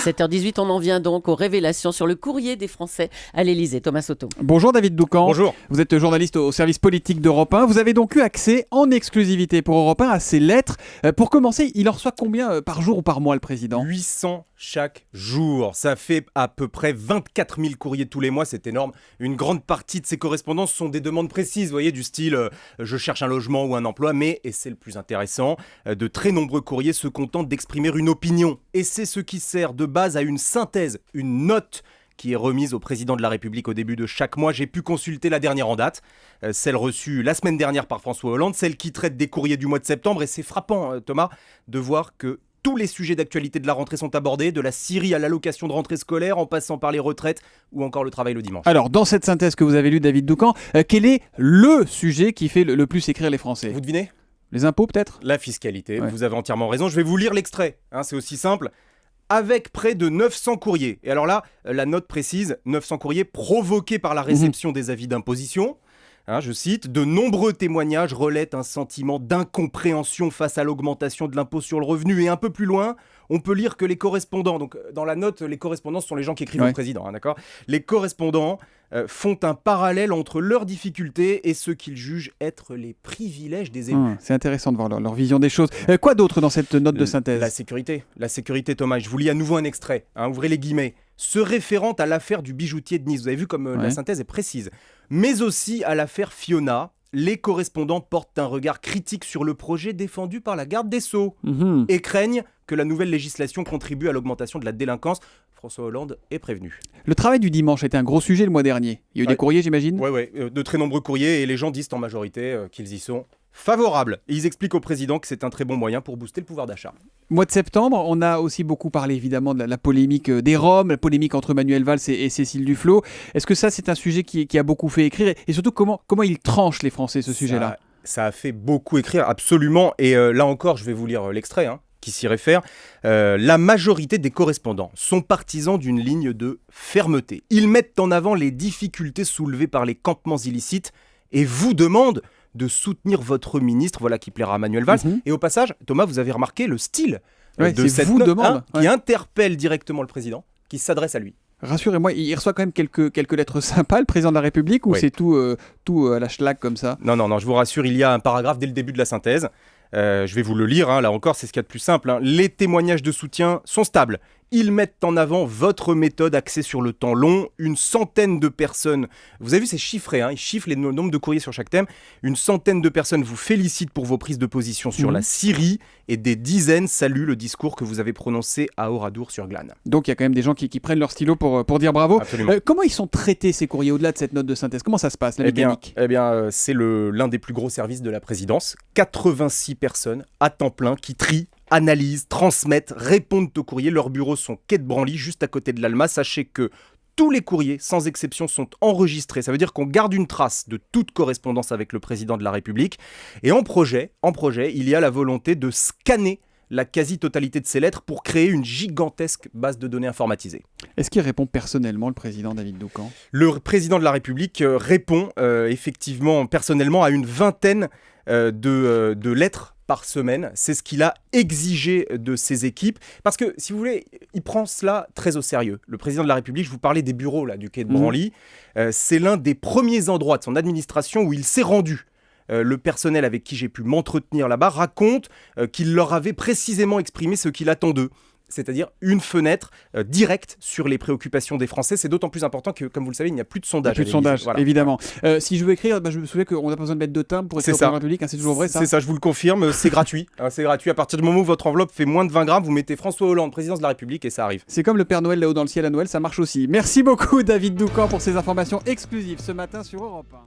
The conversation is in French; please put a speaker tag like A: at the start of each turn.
A: 7h18, on en vient donc aux révélations sur le courrier des Français à l'Élysée. Thomas Soto.
B: Bonjour David Doucan.
C: Bonjour.
B: Vous êtes journaliste au service politique d'Europe 1. Vous avez donc eu accès en exclusivité pour Europe 1 à ces lettres. Pour commencer, il en reçoit combien par jour ou par mois le président ?
C: 800 chaque jour. Ça fait à peu près 24 000 courriers tous les mois, c'est énorme. Une grande partie de ces correspondances sont des demandes précises, vous voyez, du style je cherche un logement ou un emploi, mais, et c'est le plus intéressant, de très nombreux courriers se contentent d'exprimer une opinion. Et c'est ce qui sert de base à une synthèse, une note qui est remise au président de la République au début de chaque mois. J'ai pu consulter la dernière en date, celle reçue la semaine dernière par François Hollande, celle qui traite des courriers du mois de septembre. Et c'est frappant, Thomas, de voir que tous les sujets d'actualité de la rentrée sont abordés, de la Syrie à l'allocation de rentrée scolaire, en passant par les retraites ou encore le travail le dimanche.
B: Alors, dans cette synthèse que vous avez lue, David Doucan, quel est le sujet qui fait le plus écrire les Français ?
C: Vous devinez ?
B: Les impôts peut-être ?
C: La fiscalité,
B: Ouais.
C: Vous avez entièrement raison. Je vais vous lire l'extrait, c'est aussi simple. Avec près de 900 courriers. Et alors là, la note précise, 900 courriers provoqués par la réception des avis d'imposition. Je cite, « De nombreux témoignages relaient un sentiment d'incompréhension face à l'augmentation de l'impôt sur le revenu. » Et un peu plus loin, on peut lire que les correspondants, donc dans la note, les correspondants sont les gens qui écrivent au président, d'accord ? Les correspondants font un parallèle entre leurs difficultés et ce qu'ils jugent être les privilèges des élus.
B: C'est intéressant de voir leur vision des choses. Quoi d'autre dans cette note de synthèse ?
C: La sécurité, Thomas. Je vous lis à nouveau un extrait, ouvrez les guillemets. Se référant à l'affaire du bijoutier de Nice, vous avez vu comme la synthèse est précise, mais aussi à l'affaire Fiona, les correspondants portent un regard critique sur le projet défendu par la garde des Sceaux et craignent que la nouvelle législation contribue à l'augmentation de la délinquance. François Hollande est prévenu.
B: Le travail du dimanche était un gros sujet le mois dernier. Il y a eu des courriers, j'imagine ?
C: Oui, de très nombreux courriers et les gens disent en majorité qu'ils y sont favorables. Et ils expliquent au président que c'est un très bon moyen pour booster le pouvoir d'achat.
B: Mois de septembre, on a aussi beaucoup parlé évidemment de la polémique des Roms, la polémique entre Manuel Valls et Cécile Duflot. Est-ce que ça, c'est un sujet qui a beaucoup fait écrire ? Et surtout, comment il tranche les Français, ce sujet-là ?
C: Ça a fait beaucoup écrire, absolument. Et là encore, je vais vous lire l'extrait qui s'y réfère. La majorité des correspondants sont partisans d'une ligne de fermeté. Ils mettent en avant les difficultés soulevées par les campements illicites et vous demandent de soutenir votre ministre, voilà qui plaira à Manuel Valls. Et au passage, Thomas, vous avez remarqué le style de cette note qui interpelle directement le président, qui s'adresse à lui.
B: Rassurez-moi, il reçoit quand même quelques lettres sympas, le président de la République, ou c'est tout à la schlag comme ça ?
C: Non, je vous rassure, il y a un paragraphe dès le début de la synthèse. Je vais vous le lire, là encore, c'est ce qu'il y a de plus simple. Les témoignages de soutien sont stables. Ils mettent en avant votre méthode axée sur le temps long. Une centaine de personnes, vous avez vu, c'est chiffré, ils chiffrent le nombre de courriers sur chaque thème. Une centaine de personnes vous félicitent pour vos prises de position sur la Syrie et des dizaines saluent le discours que vous avez prononcé à Oradour-sur-Glane.
B: Donc il y a quand même des gens qui prennent leur stylo pour dire bravo. Comment ils sont traités ces courriers au-delà de cette note de synthèse ? Comment ça se passe, la mécanique ?
C: C'est l'un des plus gros services de la présidence. 86 personnes à temps plein qui trient, analysent, transmettent, répondent aux courriers. Leurs bureaux sont quai de Branly, juste à côté de l'Alma. Sachez que tous les courriers, sans exception, sont enregistrés. Ça veut dire qu'on garde une trace de toute correspondance avec le président de la République. Et en projet, il y a la volonté de scanner la quasi-totalité de ces lettres pour créer une gigantesque base de données informatisée.
B: Est-ce qu'il répond personnellement, le président David Doucan ?
C: Le président de la République répond effectivement personnellement à une vingtaine de lettres par semaine. C'est ce qu'il a exigé de ses équipes. Parce que, si vous voulez, il prend cela très au sérieux. Le président de la République, je vous parlais des bureaux du quai de Branly, c'est l'un des premiers endroits de son administration où il s'est rendu. Le personnel avec qui j'ai pu m'entretenir là-bas raconte qu'il leur avait précisément exprimé ce qu'il attend d'eux. C'est-à-dire une fenêtre directe sur les préoccupations des Français. C'est d'autant plus important que, comme vous le savez, il n'y a plus de sondage.
B: Évidemment. Si je veux écrire, je me souviens qu'on n'a pas besoin de mettre de timbre pour écrire au président de la République. C'est toujours vrai, ça ?
C: C'est ça, je vous le confirme. C'est gratuit. C'est gratuit. À partir du moment où votre enveloppe fait moins de 20 grammes, vous mettez François Hollande, président de la République, et ça arrive.
B: C'est comme le Père Noël là-haut dans le ciel à Noël, ça marche aussi. Merci beaucoup, David Doucan, pour ces informations exclusives ce matin sur Europe 1.